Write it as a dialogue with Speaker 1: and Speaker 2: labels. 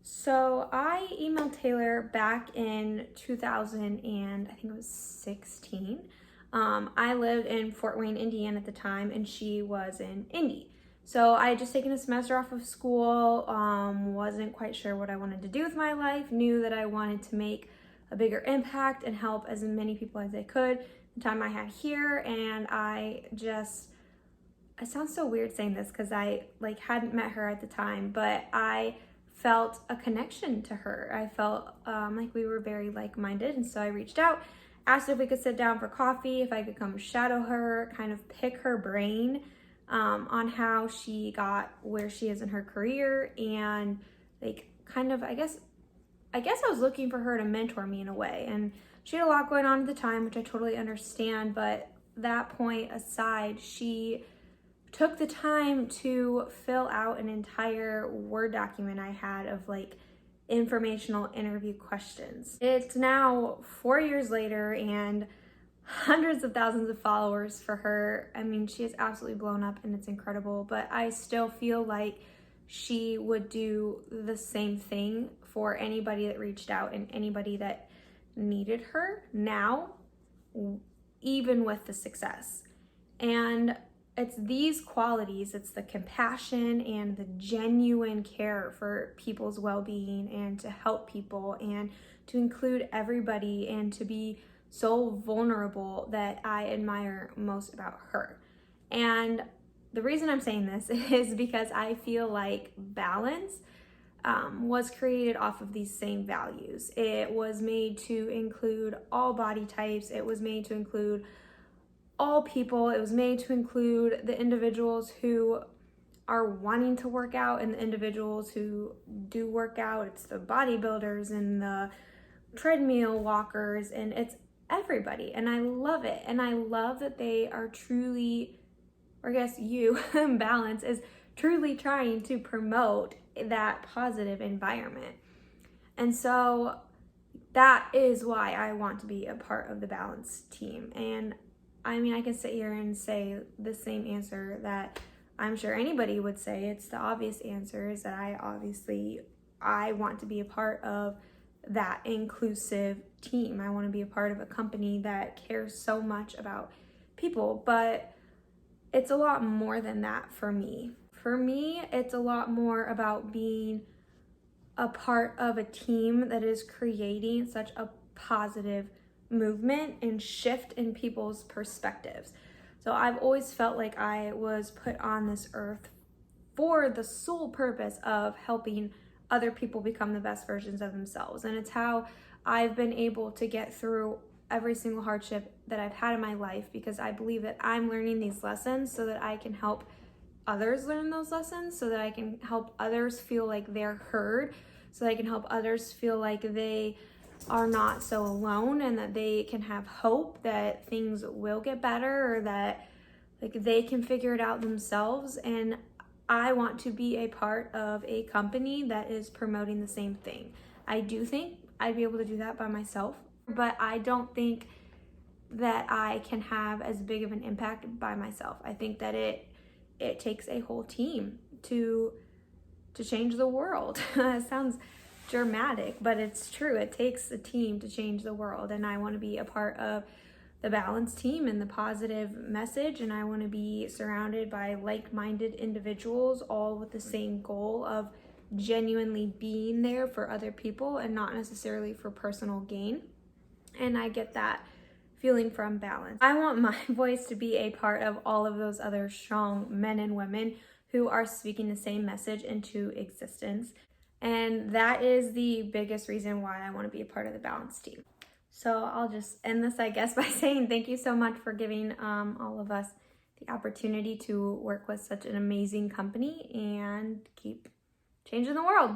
Speaker 1: So I emailed Taylor back in 2000 and I think it was 16. I lived in Fort Wayne, Indiana at the time, and she was in Indy. So I had just taken a semester off of school, wasn't quite sure what I wanted to do with my life, knew that I wanted to make a bigger impact and help as many people as I could the time I had here. And it sounds so weird saying this because I hadn't met her at the time, but I felt a connection to her. I felt like we were very like-minded, and so I reached out, asked if we could sit down for coffee, if I could come shadow her, kind of pick her brain on how she got where she is in her career, and I guess I was looking for her to mentor me in a way. And she had a lot going on at the time, which I totally understand, but that point aside, she took the time to fill out an entire Word document I had of informational interview questions. It's now 4 years later and hundreds of thousands of followers for her. I mean, she is absolutely blown up and it's incredible, but I still feel like she would do the same thing for anybody that reached out and anybody that needed her now, even with the success. And it's these qualities, it's the compassion and the genuine care for people's well-being and to help people and to include everybody and to be so vulnerable that I admire most about her. And the reason I'm saying this is because I feel like balance was created off of these same values. It was made to include all body types. It was made to include all people. It was made to include the individuals who are wanting to work out and the individuals who do work out. It's the bodybuilders and the treadmill walkers, and it's everybody. And I love it. And I love that they are truly, or I guess you, Balance, is truly trying to promote that positive environment. And so that is why I want to be a part of the Balance team. And I mean, I can sit here and say the same answer that I'm sure anybody would say. It's the obvious answer is that I want to be a part of that inclusive team. I want to be a part of a company that cares so much about people, but it's a lot more than that for me. For me, it's a lot more about being a part of a team that is creating such a positive movement and shift in people's perspectives. So I've always felt like I was put on this earth for the sole purpose of helping other people become the best versions of themselves. And it's how I've been able to get through every single hardship that I've had in my life, because I believe that I'm learning these lessons so that I can help others learn those lessons, so that I can help others feel like they're heard, so that I can help others feel like they are not so alone and that they can have hope that things will get better, or that they can figure it out themselves. And I want to be a part of a company that is promoting the same thing. I do think I'd be able to do that by myself, but I don't think that I can have as big of an impact by myself. I think that it takes a whole team to change the world. It sounds dramatic, but it's true. It takes a team to change the world, and I want to be a part of the Balance team and the positive message, and I want to be surrounded by like-minded individuals, all with the same goal of genuinely being there for other people and not necessarily for personal gain. And I get that feeling from Balance. I want my voice to be a part of all of those other strong men and women who are speaking the same message into existence. And that is the biggest reason why I want to be a part of the Balance team. So I'll just end this, I guess, by saying thank you so much for giving all of us the opportunity to work with such an amazing company and keep changing the world.